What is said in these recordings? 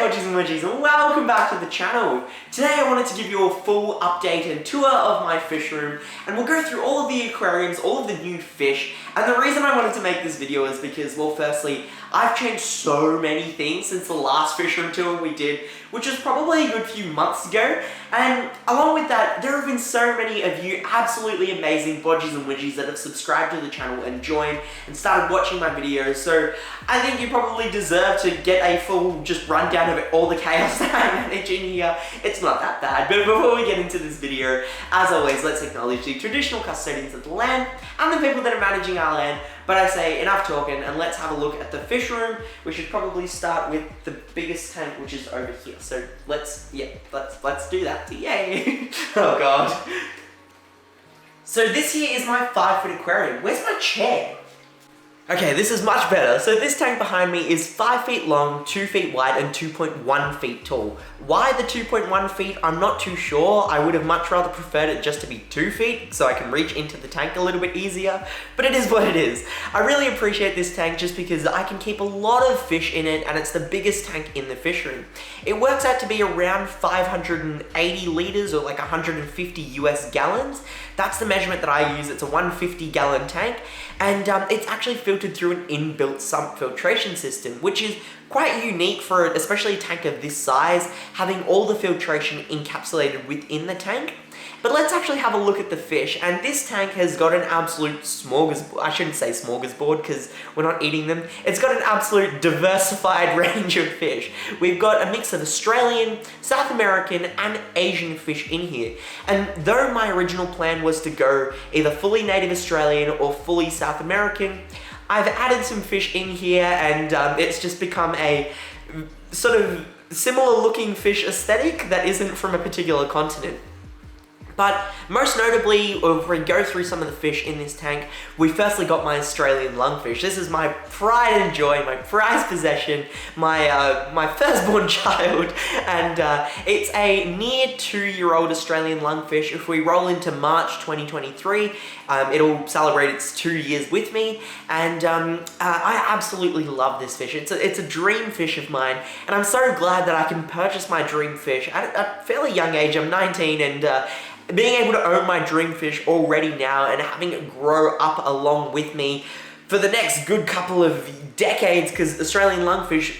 Bodgies and Widgies, and welcome back to the channel. Today I wanted to give you a full update and tour of my fish room, and we'll go through all of the aquariums, all of the new fish. And the reason I wanted to make this video is because, well, firstly, I've changed so many things since the last fish room tour we did, which was probably a good few months ago. And along with that, there have been so many of you absolutely amazing Bodgies and Widgies that have subscribed to the channel and joined and started watching my videos. So I think you probably deserve to get a full just rundown of all the chaos that I'm managing here. It's not that bad. But before we get into this video, as always, let's acknowledge the traditional custodians of the land and the people that are managing our land. But I say enough talking, and let's have a look at the fish room. We should probably start with the biggest tank, which is over here. So let's do that. Yay! Oh god. So this here is my 5-foot aquarium. Where's my chair? Okay, this is much better. So this tank behind me is 5 feet long, 2 feet wide, and 2.1 feet tall. Why the 2.1 feet? I'm not too sure. I would have much rather preferred it just to be 2 feet so I can reach into the tank a little bit easier, but it is what it is. I really appreciate this tank just because I can keep a lot of fish in it, and it's the biggest tank in the fish room. It works out to be around 580 liters, or like 150 US gallons. That's the measurement that I use. It's a 150 gallon tank, and it's actually filtered through an inbuilt sump filtration system, which is quite unique for especially a tank of this size, having all the filtration encapsulated within the tank. But let's actually have a look at the fish, and this tank has got an absolute smorgasbord. I shouldn't say smorgasbord because we're not eating them. It's got an absolute diversified range of fish. We've got a mix of Australian, South American, and Asian fish in here. And though my original plan was to go either fully native Australian or fully South American, I've added some fish in here, and it's just become a sort of similar looking fish aesthetic that isn't from a particular continent. But most notably, if we go through some of the fish in this tank, we firstly got my Australian lungfish. This is my pride and joy, my prized possession, my firstborn child, and it's a near 2-year-old Australian lungfish. If we roll into March 2023, it'll celebrate its 2 years with me, and I absolutely love this fish. It's a dream fish of mine, and I'm so glad that I can purchase my dream fish at a fairly young age. I'm 19, and being able to own my dream fish already now and having it grow up along with me for the next good couple of decades, because Australian lungfish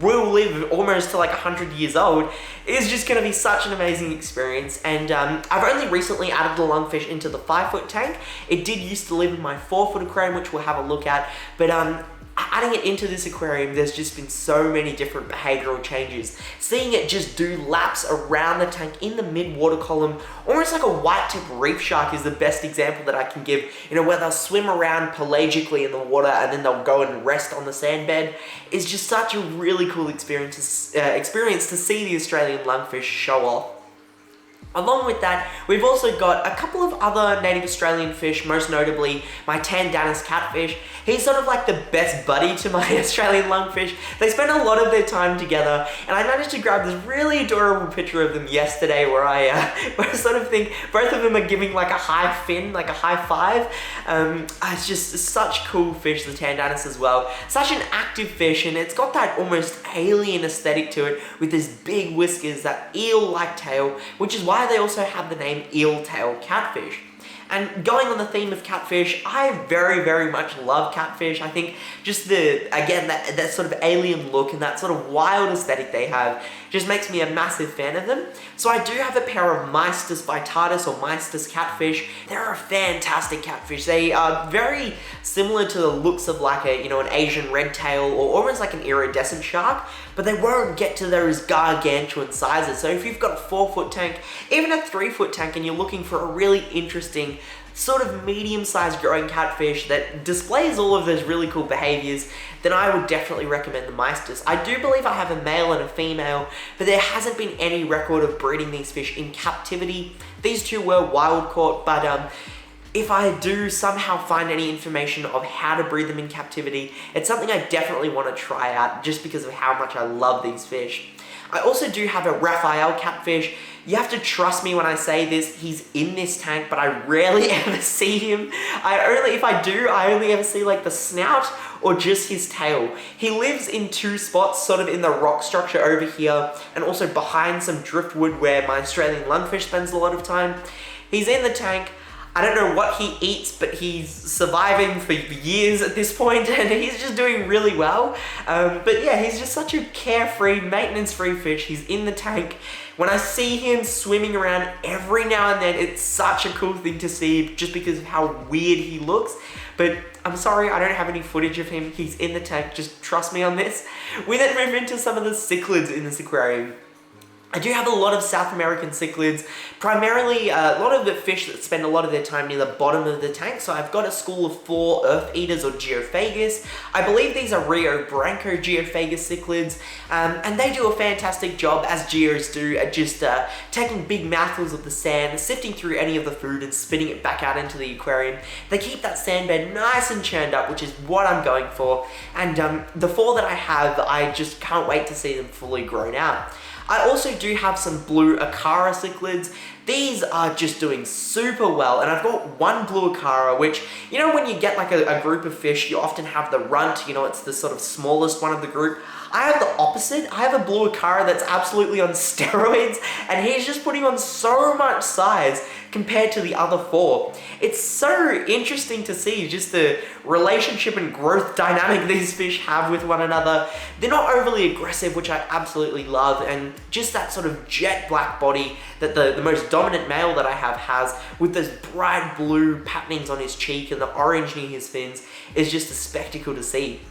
will live almost to like 100 years old, is just going to be such an amazing experience. And I've only recently added the lungfish into the 5-foot tank. It did used to live in my 4-foot aquarium, which we'll have a look at, but adding it into this aquarium, there's just been so many different behavioral changes. Seeing it just do laps around the tank in the mid-water column, almost like a white-tip reef shark is the best example that I can give. You know, where they'll swim around pelagically in the water and then they'll go and rest on the sand bed. It's just such a really cool experience to see the Australian lungfish show off. Along with that, we've also got a couple of other native Australian fish, most notably my Tandanus catfish. He's sort of like the best buddy to my Australian lungfish. They spend a lot of their time together, and I managed to grab this really adorable picture of them yesterday where I sort of think both of them are giving like a high fin, like a high five. It's just such cool fish, the Tandanus as well. Such an active fish, and it's got that almost alien aesthetic to it with these big whiskers, that eel-like tail, which is why they also have the name eel tail catfish. And going on the theme of catfish, I very, very much love catfish. I think just that sort of alien look and that sort of wild aesthetic they have just makes me a massive fan of them. So I do have a pair of Maestus vittatus or Maestus catfish. They're a fantastic catfish. They are very similar to the looks of like an Asian red tail or almost like an iridescent shark, but they won't get to those gargantuan sizes. So if you've got a 4-foot tank, even a 3-foot tank, and you're looking for a really interesting sort of medium-sized growing catfish that displays all of those really cool behaviors, then I would definitely recommend the Maestus. I do believe I have a male and a female, but there hasn't been any record of breeding these fish in captivity. These two were wild caught, but if I do somehow find any information of how to breed them in captivity, it's something I definitely want to try out just because of how much I love these fish. I also do have a Raphael catfish. You have to trust me when I say this, he's in this tank, but I rarely ever see him. If I do, I only ever see like the snout or just his tail. He lives in two spots, sort of in the rock structure over here, and also behind some driftwood where my Australian lungfish spends a lot of time. He's in the tank. I don't know what he eats, but he's surviving for years at this point, and he's just doing really well. But yeah, he's just such a carefree, maintenance-free fish. He's in the tank. When I see him swimming around every now and then, it's such a cool thing to see just because of how weird he looks. But I'm sorry, I don't have any footage of him. He's in the tank, just trust me on this. We then move into some of the cichlids in this aquarium. I do have a lot of South American cichlids, primarily a lot of the fish that spend a lot of their time near the bottom of the tank. So I've got a school of 4 earth eaters or geophagus. I believe these are Rio Branco geophagus cichlids, and they do a fantastic job, as geos do, at just taking big mouthfuls of the sand, sifting through any of the food and spitting it back out into the aquarium. They keep that sand bed nice and churned up, which is what I'm going for. And the 4 that I have, I just can't wait to see them fully grown out. I also do have some blue Acara cichlids. These are just doing super well, and I've got one blue Acara, which, you know, when you get like a group of fish, you often have the runt, you know, it's the sort of smallest one of the group. I have the opposite. I have a blue Acara that's absolutely on steroids, and he's just putting on so much size compared to the other 4. It's so interesting to see just the relationship and growth dynamic these fish have with one another. They're not overly aggressive, which I absolutely love, and just that sort of jet black body that the most dominant male that I have has, with those bright blue patternings on his cheek and the orange near his fins, is just a spectacle to see.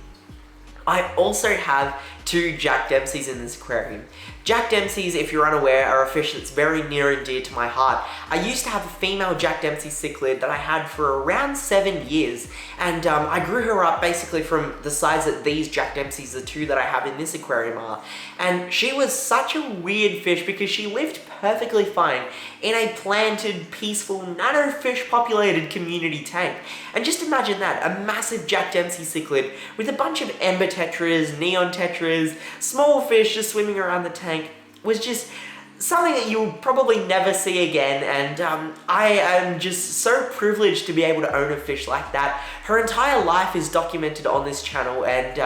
I also have 2 Jack Dempseys in this aquarium. Jack Dempseys, if you're unaware, are a fish that's very near and dear to my heart. I used to have a female Jack Dempsey cichlid that I had for around 7 years, and I grew her up basically from the size that these Jack Dempseys, the 2 that I have in this aquarium, are. And she was such a weird fish because she lived perfectly fine in a planted, peaceful, nanofish populated community tank. And just imagine that, a massive Jack Dempsey cichlid with a bunch of ember tetras, neon tetras, small fish just swimming around the tank, was just something that you'll probably never see again. And I am just so privileged to be able to own a fish like that. Her entire life is documented on this channel, and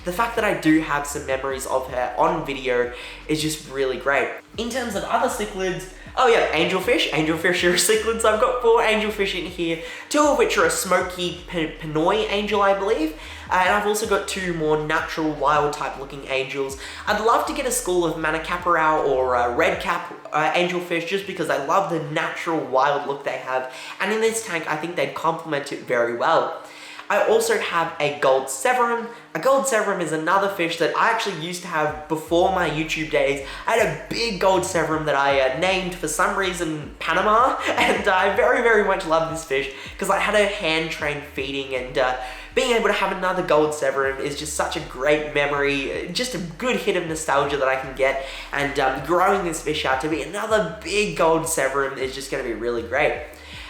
the fact that I do have some memories of her on video is just really great. In terms of other cichlids, oh yeah, angelfish. Angelfish are cichlids. I've got 4 angelfish in here, 2 of which are a smoky Pinoy angel, I believe. And I've also got 2 more natural wild type looking angels. I'd love to get a school of Manicaparau or red cap angelfish, just because I love the natural wild look they have. And in this tank, I think they'd complement it very well. I also have a gold severum. A gold severum is another fish that I actually used to have before my YouTube days. I had a big gold severum that I named, for some reason, Panama, and I very, very much love this fish because I had her hand trained feeding, and being able to have another gold severum is just such a great memory, just a good hit of nostalgia that I can get, and growing this fish out to be another big gold severum is just going to be really great.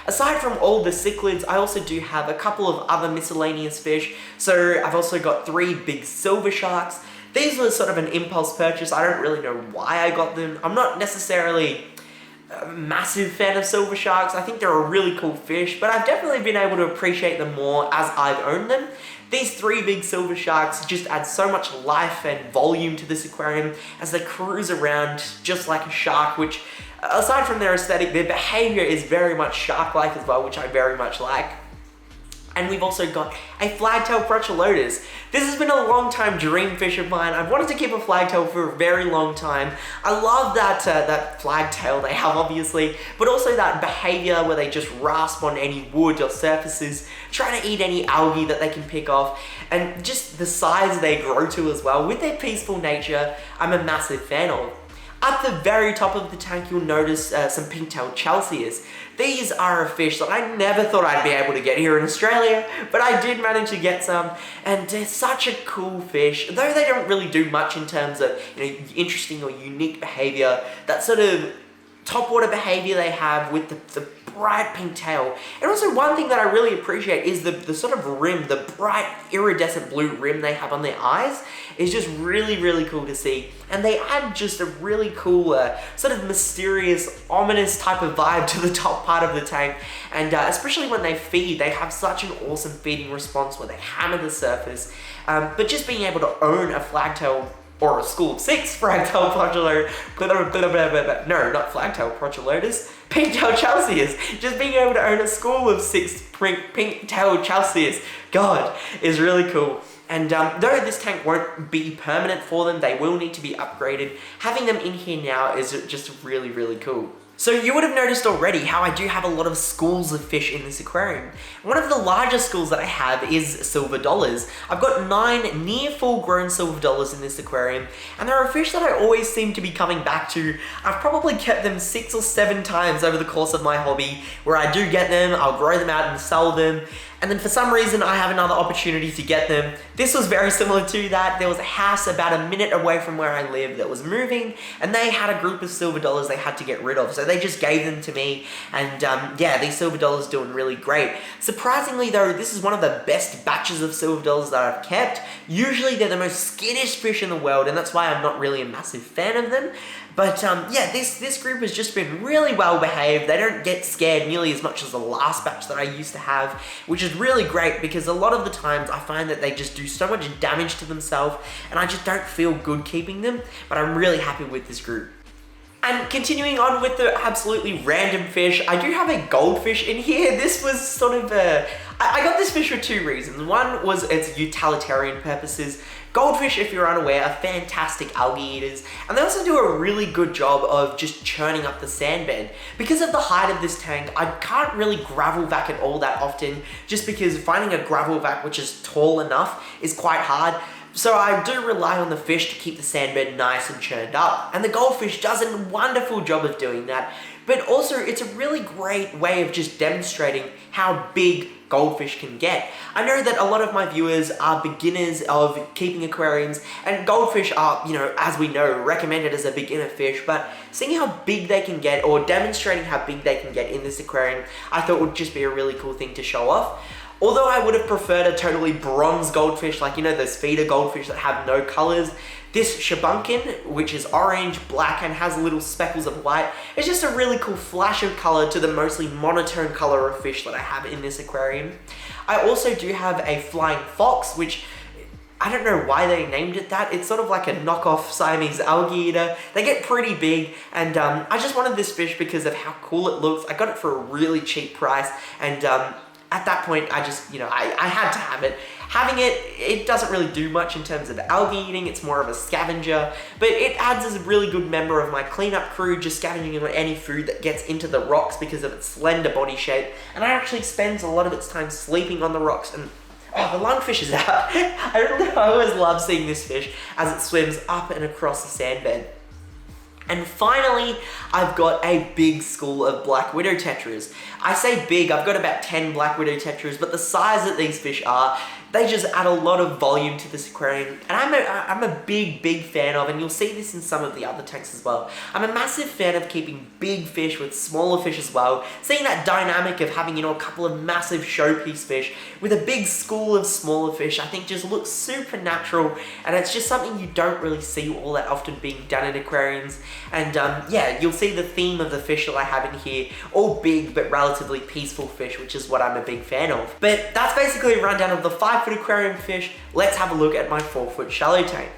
Aside from all the cichlids, I also do have a couple of other miscellaneous fish. So I've also got 3 big silver sharks. These were sort of an impulse purchase. I don't really know why I got them. I'm not necessarily a massive fan of silver sharks. I think they're a really cool fish, but I've definitely been able to appreciate them more as I've owned them. These 3 big silver sharks just add so much life and volume to this aquarium as they cruise around just like a shark, which, aside from their aesthetic, their behavior is very much shark-like as well, which I very much like. And we've also got a flagtail Procholotus. This has been a long time dream fish of mine. I've wanted to keep a flagtail for a very long time. I love that that flagtail they have, obviously, but also that behavior where they just rasp on any wood or surfaces, trying to eat any algae that they can pick off, and just the size they grow to as well. With their peaceful nature, I'm a massive fan of. At the very top of the tank, you'll notice some pink-tailed Chalceus. These are a fish that I never thought I'd be able to get here in Australia, but I did manage to get some, and they're such a cool fish. Though they don't really do much in terms of, you know, interesting or unique behavior, that sort of topwater behavior they have with the bright pink tail. And also one thing that I really appreciate is the sort of rim, the bright iridescent blue rim they have on their eyes is just really, really cool to see. And they add just a really cool, sort of mysterious, ominous type of vibe to the top part of the tank. And especially when they feed, they have such an awesome feeding response where they hammer the surface. But just being able to own a flagtail or a school of 6 flagtail Procholotus, no, not flagtail Procholotus, pink-tailed Chalceus. Just being able to own a school of 6 pink-tailed Chalceus, God, is really cool. And though this tank won't be permanent for them, they will need to be upgraded. Having them in here now is just really, really cool. So you would have noticed already how I do have a lot of schools of fish in this aquarium. One of the largest schools that I have is silver dollars. I've got 9 near full grown silver dollars in this aquarium, and there are fish that I always seem to be coming back to. I've probably kept them 6 or 7 times over the course of my hobby, where I do get them, I'll grow them out and sell them, and then for some reason I have another opportunity to get them. This was very similar to that. There was a house about a minute away from where I live that was moving, and they had a group of silver dollars they had to get rid of, so they just gave them to me, and yeah, these silver dollars doing really great. Surprisingly though, this is one of the best batches of silver dollars that I've kept. Usually they're the most skittish fish in the world, and that's why I'm not really a massive fan of them. But yeah, this group has just been really well behaved. They don't get scared nearly as much as the last batch that I used to have, which is really great because a lot of the times I find that they just do so much damage to themselves and I just don't feel good keeping them, but I'm really happy with this group. And continuing on with the absolutely random fish, I do have a goldfish in here. This was sort of I got this fish for 2 reasons. One was its utilitarian purposes. Goldfish, if you're unaware, are fantastic algae eaters, and they also do a really good job of just churning up the sand bed. Because of the height of this tank, I can't really gravel vac it all that often, just because finding a gravel vac which is tall enough is quite hard. So I do rely on the fish to keep the sand bed nice and churned up, and the goldfish does a wonderful job of doing that. But also, it's a really great way of just demonstrating how big goldfish can get. I know that a lot of my viewers are beginners of keeping aquariums, and goldfish are, you know, as we know, recommended as a beginner fish, but seeing how big they can get, or demonstrating how big they can get in this aquarium, I thought would just be a really cool thing to show off. Although I would have preferred a totally bronze goldfish, like, you know, those feeder goldfish that have no colors, this Shabunkin, which is orange, black, and has little speckles of white, is just a really cool flash of color to the mostly monotone color of fish that I have in this aquarium. I also do have a flying fox, which I don't know why they named it that. It's sort of like a knockoff Siamese algae eater. They get pretty big, and I just wanted this fish because of how cool it looks. I got it for a really cheap price, and at that point, I just, you know, I had to have it. Having it, it doesn't really do much in terms of algae eating, it's more of a scavenger, but it adds as a really good member of my cleanup crew, just scavenging on any food that gets into the rocks because of its slender body shape, and it actually spends a lot of its time sleeping on the rocks, and oh, the lungfish is out. I always love seeing this fish as it swims up and across the sand bed. And finally, I've got a big school of black widow tetras. I say big, I've got about 10 black widow tetras, but the size that these fish are, they just add a lot of volume to this aquarium, and I'm a big fan of, and you'll see this in some of the other tanks as well. I'm a massive fan of keeping big fish with smaller fish as well, seeing that dynamic of having, you know, a couple of massive showpiece fish with a big school of smaller fish, I think just looks super natural, and it's just something you don't really see all that often being done in aquariums. And yeah, you'll see the theme of the fish that I have in here, all big but relatively peaceful fish, which is what I'm a big fan of. But that's basically a rundown of the 5-foot aquarium fish. Let's have a look at my 4-foot shallow tank.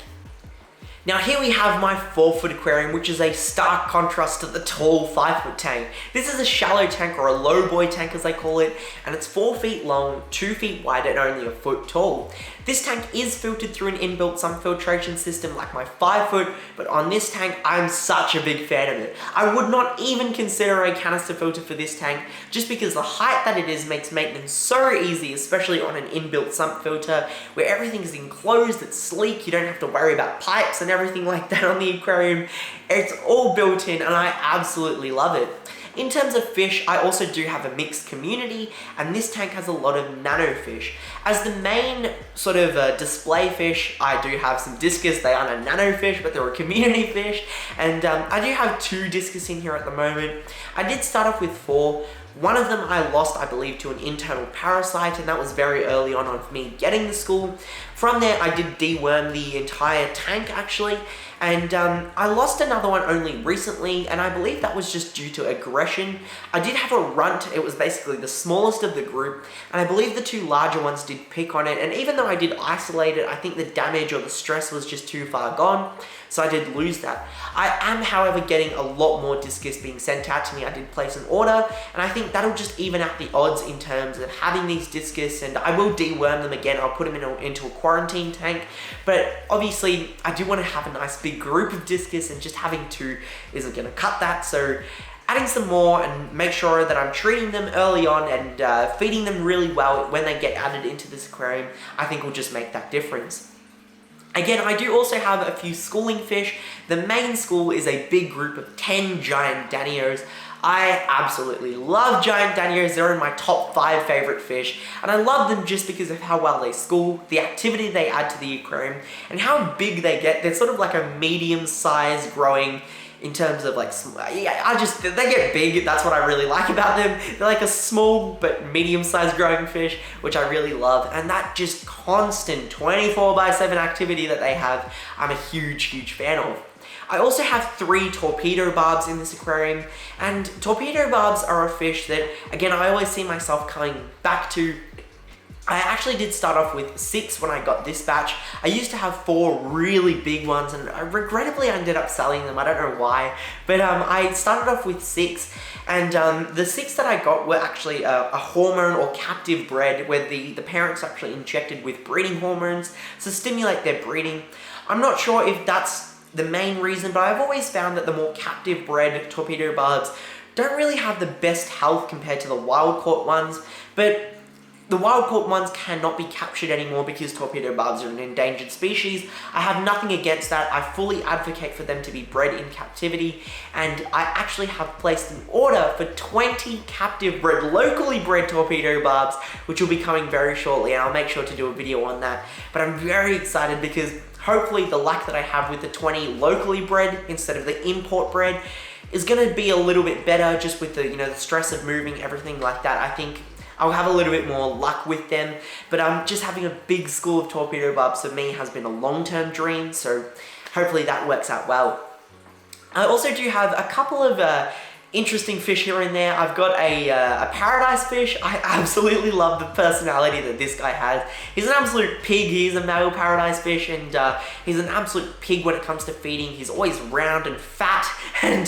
Now here we have my 4-foot aquarium, which is a stark contrast to the tall 5-foot tank. This is a shallow tank, or a low boy tank as they call it, and it's 4 feet long, 2 feet wide, and only a foot tall. This tank is filtered through an inbuilt sump filtration system like my 5-foot, but on this tank, I'm such a big fan of it. I would not even consider a canister filter for this tank, just because the height that it is makes maintenance so easy, especially on an inbuilt sump filter, where everything is enclosed, it's sleek, you don't have to worry about pipes and everything like that on the aquarium. It's all built in, and I absolutely love it. In terms of fish, I also do have a mixed community, and this tank has a lot of nano fish. As the main sort of display fish, I do have some Discus. They aren't a nano fish, but they're a community fish, and I do have 2 Discus in here at the moment. I did start off with 4. One of them I lost, I believe, to an internal parasite, and that was very early on of me getting to school. From there, I did deworm the entire tank, actually, and I lost another one only recently, and I believe that was just due to aggression. I did have a runt. It was basically the smallest of the group, and I believe the two larger ones did pick on it, and even though I did isolate it, I think the damage or the stress was just too far gone, so I did lose that. I am, however, getting a lot more Discus being sent out to me. I did place an order, and I think that'll just even out the odds in terms of having these Discus, and I will deworm them again. I'll put them into a quarantine tank, but obviously I do want to have a nice big group of Discus, and just having two isn't going to cut that, so adding some more and make sure that I'm treating them early on and feeding them really well when they get added into this aquarium, I think will just make that difference. Again, I do also have a few schooling fish. The main school is a big group of 10 giant danios. I absolutely love giant danios. They're in my top 5 favorite fish, and I love them just because of how well they school, the activity they add to the aquarium, and how big they get. They're sort of like a medium-sized growing in terms of like, yeah, they get big. That's what I really like about them. They're like a small but medium-sized growing fish, which I really love. And that just constant 24/7 activity that they have, I'm a huge, huge fan of. I also have 3 torpedo barbs in this aquarium, and torpedo barbs are a fish that, again, I always see myself coming back to. I actually did start off with 6 when I got this batch. I used to have 4 really big ones, and I regrettably ended up selling them. I don't know why, but I started off with 6, and the 6 that I got were actually a hormone or captive bred, where the parents are actually injected with breeding hormones to stimulate their breeding. I'm not sure if that's the main reason, but I've always found that the more captive bred torpedo barbs don't really have the best health compared to the wild caught ones, but the wild caught ones cannot be captured anymore because torpedo barbs are an endangered species. I have nothing against that. I fully advocate for them to be bred in captivity, and I actually have placed an order for 20 captive bred, locally bred torpedo barbs, which will be coming very shortly, and I'll make sure to do a video on that. But I'm very excited because hopefully the luck that I have with the 20 locally bred instead of the import bred is going to be a little bit better, just with the, you know, the stress of moving, everything like that. I think I'll have a little bit more luck with them, but just having a big school of torpedo barbs for me has been a long-term dream, so hopefully that works out well. I also do have a couple of interesting fish here and there. I've got a paradise fish. I absolutely love the personality that this guy has. He's an absolute pig. He's a male paradise fish, and he's an absolute pig when it comes to feeding. He's always round and fat, and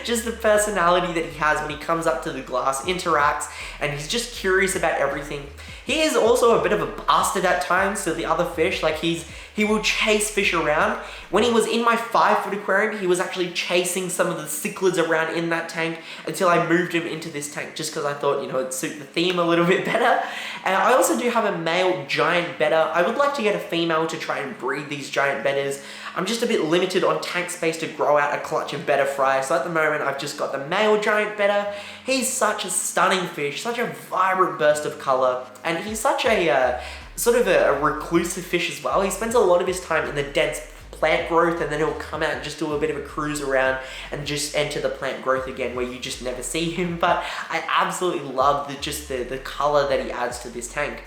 just the personality that he has when he comes up to the glass, interacts, and he's just curious about everything. He is also a bit of a bastard at times to the other fish. Like he will chase fish around. When he was in my 5-foot aquarium, he was actually chasing some of the cichlids around in that tank until I moved him into this tank, just because I thought, you know, it'd suit the theme a little bit better. And I also do have a male giant betta. I would like to get a female to try and breed these giant bettas. I'm just a bit limited on tank space to grow out a clutch of betta fry, so at the moment I've just got the male giant betta. He's such a stunning fish, such a vibrant burst of color, and he's such a sort of a reclusive fish as well. He spends a lot of his time in the dense plant growth, and then he'll come out and just do a bit of a cruise around and just enter the plant growth again, where you just never see him. But I absolutely love the color that he adds to this tank.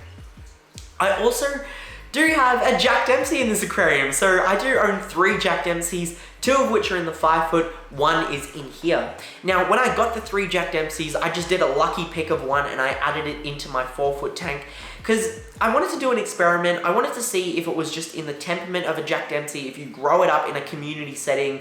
I also do have a Jack Dempsey in this aquarium. So I do own 3 Jack Dempseys, 2 of which are in the 5-foot, 1 is in here. Now, when I got the 3 Jack Dempseys, I just did a lucky pick of 1 and I added it into my 4-foot tank because I wanted to do an experiment. I wanted to see if it was just in the temperament of a Jack Dempsey, if you grow it up in a community setting,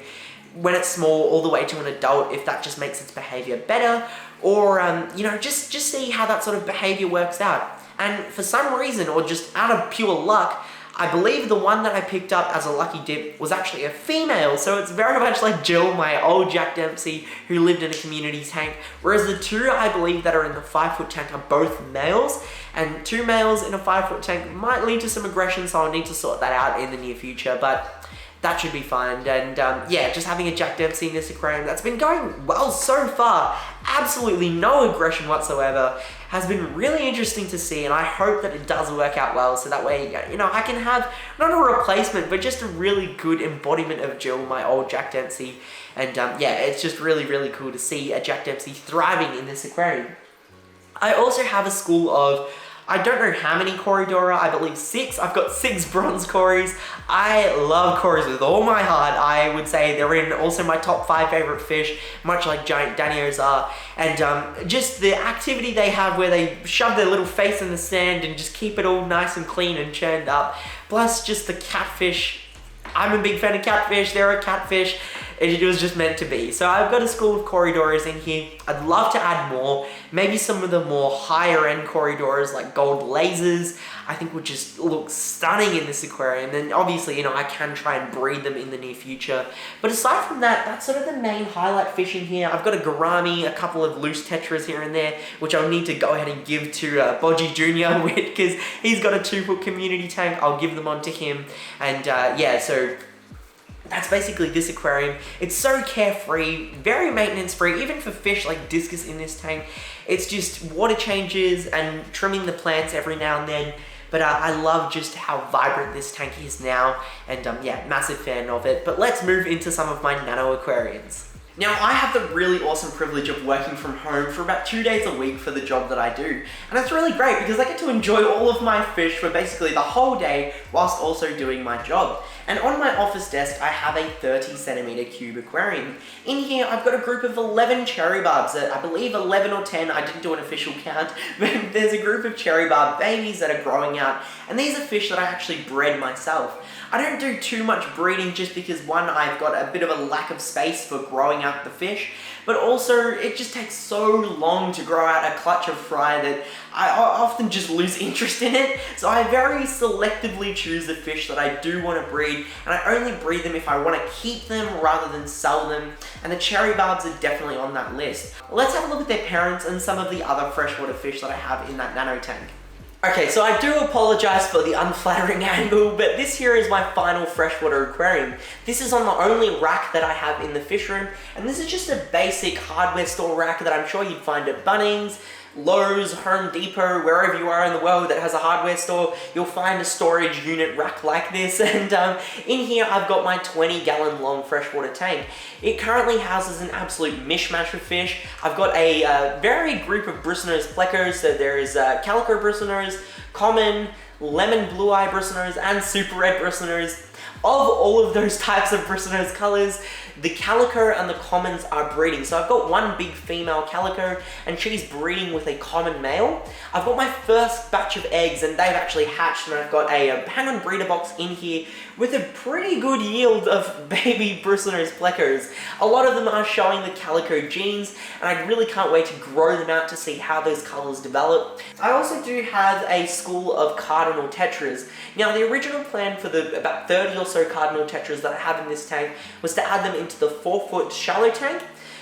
when it's small all the way to an adult, if that just makes its behavior better, or you know, just see how that sort of behavior works out. And for some reason, or just out of pure luck, I believe the one that I picked up as a lucky dip was actually a female, so it's very much like Jill, my old Jack Dempsey, who lived in a community tank, whereas the 2 I believe that are in the 5-foot tank are both males, and 2 males in a 5-foot tank might lead to some aggression, so I'll need to sort that out in the near future, but that should be fine. And yeah, just having a Jack Dempsey in this aquarium that's been going well so far, absolutely no aggression whatsoever, has been really interesting to see, and I hope that it does work out well, so that way, you know, I can have not a replacement, but just a really good embodiment of Jill, my old Jack Dempsey. And yeah, it's just really, really cool to see a Jack Dempsey thriving in this aquarium. I also have a school of, I don't know how many Corydoras, I believe 6. I've got 6 bronze Corys. I love Corys with all my heart. I would say they're in also my top 5 favorite fish, much like giant Danios are. And just the activity they have where they shove their little face in the sand and just keep it all nice and clean and churned up. Plus just the catfish. I'm a big fan of catfish. They're a catfish. It was just meant to be. So I've got a school of Corydoras in here. I'd love to add more. Maybe some of the more higher end Corydoras like gold lasers, I think would just look stunning in this aquarium. And obviously, you know, I can try and breed them in the near future. But aside from that, that's sort of the main highlight fish in here. I've got a gourami, a couple of loose tetras here and there, which I'll need to go ahead and give to Bodgie Jr. because he's got a 2-foot community tank. I'll give them on to him. And yeah, so that's basically this aquarium. It's so carefree, very maintenance free, even for fish like Discus in this tank. It's just water changes and trimming the plants every now and then. But I love just how vibrant this tank is now, and yeah, massive fan of it. But let's move into some of my nano aquariums. Now, I have the really awesome privilege of working from home for about 2 days a week for the job that I do. And it's really great because I get to enjoy all of my fish for basically the whole day whilst also doing my job. And on my office desk, I have a 30cm cube aquarium. In here, I've got a group of 11 cherry barbs, I believe 11 or 10, I didn't do an official count, but there's a group of cherry barb babies that are growing out, and these are fish that I actually bred myself. I don't do too much breeding just because, one, I've got a bit of a lack of space for growing out the fish, but also it just takes so long to grow out a clutch of fry that I often just lose interest in it. So I very selectively choose the fish that I do want to breed, and I only breed them if I want to keep them rather than sell them, and the cherry barbs are definitely on that list. Let's have a look at their parents and some of the other freshwater fish that I have in that nano tank. Okay, so I do apologize for the unflattering angle, but this here is my final freshwater aquarium. This is on the only rack that I have in the fish room, and this is just a basic hardware store rack that I'm sure you'd find at Bunnings, Lowe's, Home Depot, wherever you are in the world that has a hardware store, you'll find a storage unit rack like this. And in here I've got my 20-gallon long freshwater tank. It currently houses an absolute mishmash of fish. I've got a varied group of bristlenose plecos, so there is calico bristlenose, common, lemon blue-eye bristlenose, and super red bristlenose. Of all of those types of bristlenose colors, the calico and the commons are breeding. So I've got one big female calico and she's breeding with a common male. I've got my first batch of eggs and they've actually hatched, and I've got a hang-on breeder box in here with a pretty good yield of baby bristlenose plecos. A lot of them are showing the calico genes, and I really can't wait to grow them out to see how those colors develop. I also do have a school of cardinal tetras. Now, the original plan for the about 30 or so cardinal tetras that I have in this tank was to add them into the 4-foot shallow tank.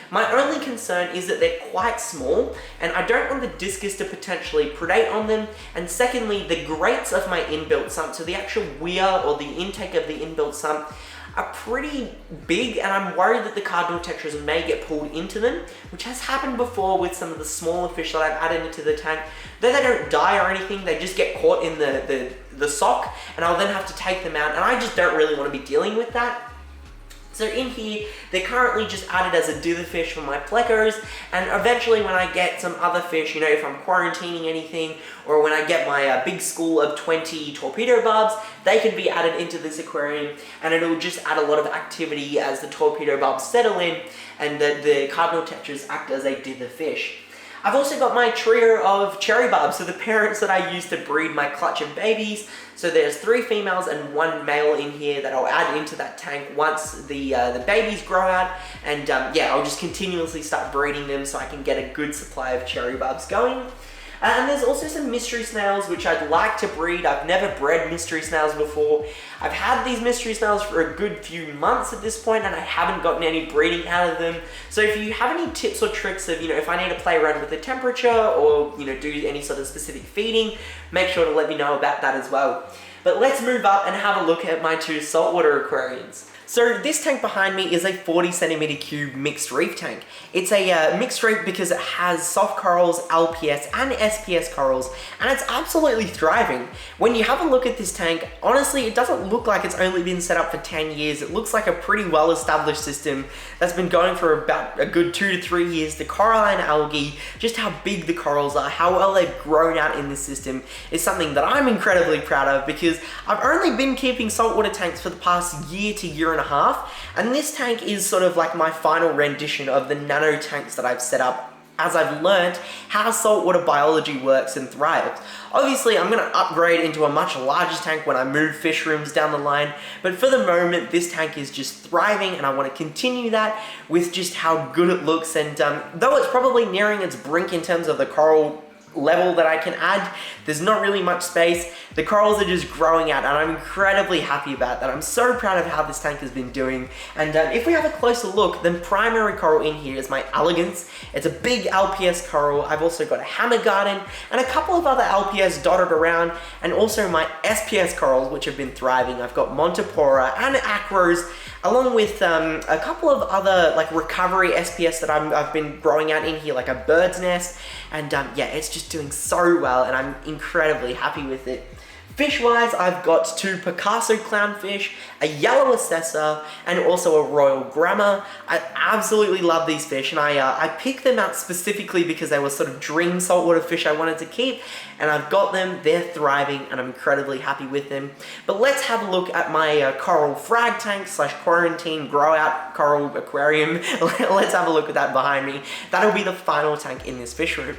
My only concern is that they're quite small, and I don't want the discus to potentially predate on them, and secondly, the grates of my inbuilt sump, so the actual weir or the intake of the inbuilt sump, are pretty big, and I'm worried that the cardinal tetras may get pulled into them, which has happened before with some of the smaller fish that I've added into the tank. Though they don't die or anything, they just get caught in the sock, and I'll then have to take them out, and I just don't really want to be dealing with that. So in here, they're currently just added as a dither fish for my plecos, and eventually when I get some other fish, you know, if I'm quarantining anything, or when I get my big school of 20 torpedo barbs, they can be added into this aquarium, and it'll just add a lot of activity as the torpedo barbs settle in, and the cardinal tetras act as a dither fish. I've also got my trio of cherry barbs, so the parents that I use to breed my clutch of babies. So there's 3 females and 1 male in here that I'll add into that tank once the babies grow out, and yeah, I'll just continuously start breeding them so I can get a good supply of cherry barbs going. And there's also some mystery snails which I'd like to breed. I've never bred mystery snails before. I've had these mystery snails for a good few months at this point, and I haven't gotten any breeding out of them. So if you have any tips or tricks of, you know, if I need to play around with the temperature or, you know, do any sort of specific feeding, make sure to let me know about that as well. But let's move up and have a look at my 2 saltwater aquariums. So this tank behind me is a 40 centimeter cube mixed reef tank. It's a mixed reef because it has soft corals, LPS and SPS corals, and it's absolutely thriving. When you have a look at this tank, honestly, it doesn't look like it's only been set up for 10 years. It looks like a pretty well established system that's been going for about a good 2 to 3 years. The coralline algae, just how big the corals are, how well they've grown out in this system is something that I'm incredibly proud of, because I've only been keeping saltwater tanks for the past year to year and a half, and this tank is sort of like my final rendition of the nano tanks that I've set up as I've learned how saltwater biology works and thrives. Obviously, I'm going to upgrade into a much larger tank when I move fish rooms down the line, but for the moment, this tank is just thriving, and I want to continue that with just how good it looks. And though it's probably nearing its brink in terms of the coral level that I can add, there's not really much space. The corals are just growing out, and I'm incredibly happy about that. I'm so proud of how this tank has been doing. And if we have a closer look, the primary coral in here is my elegance. It's a big LPS coral. I've also got a hammer garden and a couple of other LPS dotted around, and also my SPS corals, which have been thriving. I've got Montipora and Acros, along with a couple of other like recovery SPS that I've been growing out in here, like a bird's nest. And yeah, it's just doing so well, and I'm incredibly happy with it. Fish-wise, I've got 2 Picasso clownfish, a yellow assessor, and also a royal grammer. I absolutely love these fish, and I picked them out specifically because they were sort of dream saltwater fish I wanted to keep, and I've got them, they're thriving, and I'm incredibly happy with them. But let's have a look at my coral frag tank / quarantine grow out coral aquarium. Let's have a look at that behind me. That'll be the final tank in this fish room.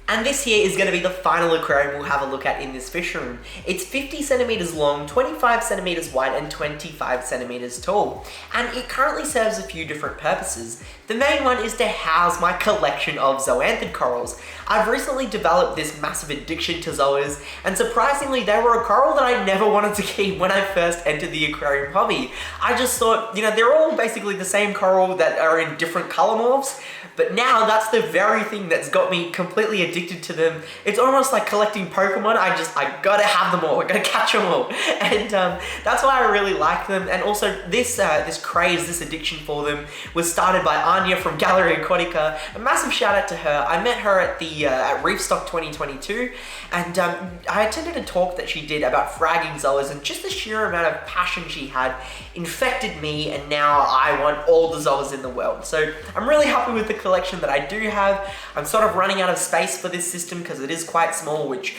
And this here is going to be the final aquarium we'll have a look at in this fish room. It's 50 centimeters long, 25 centimeters wide, and 25 centimeters tall. And it currently serves a few different purposes. The main one is to house my collection of zoanthid corals. I've recently developed this massive addiction to zoas, and surprisingly, they were a coral that I never wanted to keep when I first entered the aquarium hobby. I just thought, you know, they're all basically the same coral that are in different color morphs, but now that's the very thing that's got me completely addicted to them. It's almost like collecting Pokemon. I gotta have them all. I gotta catch them all. And that's why I really like them. And also this craze, this addiction for them was started by Anya from Gallery Aquatica. A massive shout out to her. I met her at the at Reefstock 2022, and I attended a talk that she did about fragging zoas, and just the sheer amount of passion she had infected me, and now I want all the zoas in the world. So I'm really happy with the collection that I do have. I'm sort of running out of space for this system because it is quite small, which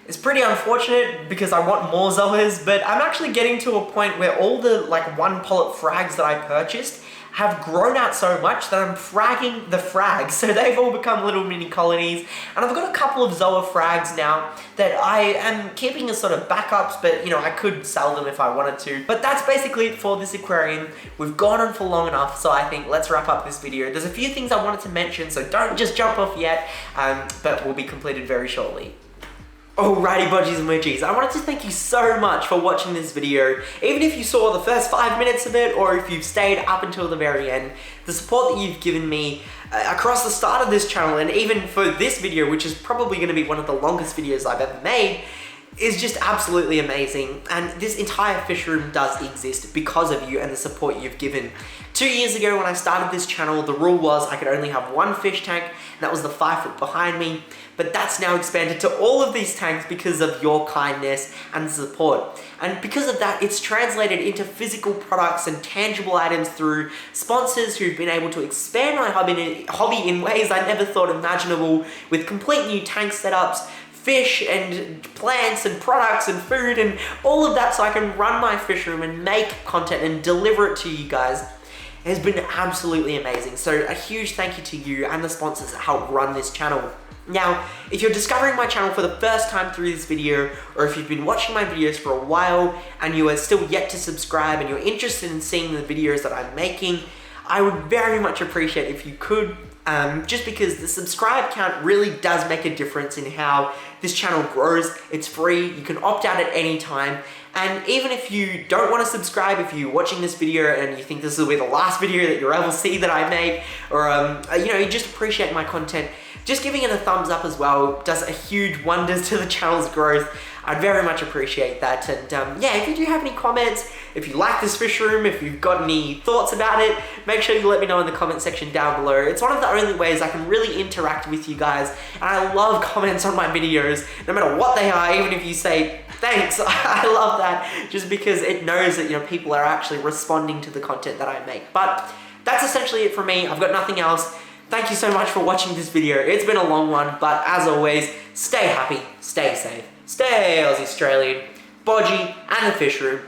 is pretty unfortunate because I want more zoas, but I'm actually getting to a point where all the like 1 polyp frags that I purchased have grown out so much that I'm fragging the frags. So they've all become little mini colonies, and I've got a couple of zoa frags now that I am keeping as sort of backups, but you know, I could sell them if I wanted to. But that's basically it for this aquarium. We've gone on for long enough, so I think let's wrap up this video. There's a few things I wanted to mention, so don't just jump off yet, but will be completed very shortly. Alrighty, Bodgies and Widgies, I wanted to thank you so much for watching this video. Even if you saw the first 5 minutes of it, or if you've stayed up until the very end, the support that you've given me across the start of this channel, and even for this video, which is probably going to be one of the longest videos I've ever made, is just absolutely amazing. And this entire fish room does exist because of you and the support you've given. 2 years ago when I started this channel, the rule was I could only have 1 fish tank, and that was the 5 foot behind me. But that's now expanded to all of these tanks because of your kindness and support. And because of that, it's translated into physical products and tangible items through sponsors who've been able to expand my hobby in ways I never thought imaginable, with complete new tank setups, fish and plants and products and food and all of that, so I can run my fish room and make content and deliver it to you guys. It has been absolutely amazing. So a huge thank you to you and the sponsors that help run this channel. Now, if you're discovering my channel for the first time through this video, or if you've been watching my videos for a while and you are still yet to subscribe and you're interested in seeing the videos that I'm making, I would very much appreciate if you could, just because the subscribe count really does make a difference in how this channel grows. It's free, you can opt out at any time. And even if you don't want to subscribe, if you're watching this video and you think this will be the last video that you'll ever see that I make, or you know, you just appreciate my content, just giving it a thumbs up as well does a huge wonders to the channel's growth. I'd very much appreciate that. And yeah, if you do have any comments, If you like this fish room, if you've got any thoughts about it, make sure you let me know in the comment section down below. It's one of the only ways I can really interact with you guys, and I love comments on my videos, no matter what they are, even if you say thanks. I love that, just because it knows that, you know, people are actually responding to the content that I make. But that's essentially it for me. I've got nothing else. Thank you so much for watching this video. It's been a long one, but as always, stay happy, stay safe, stay Aussie Australian, Bodgie and the Fish Room.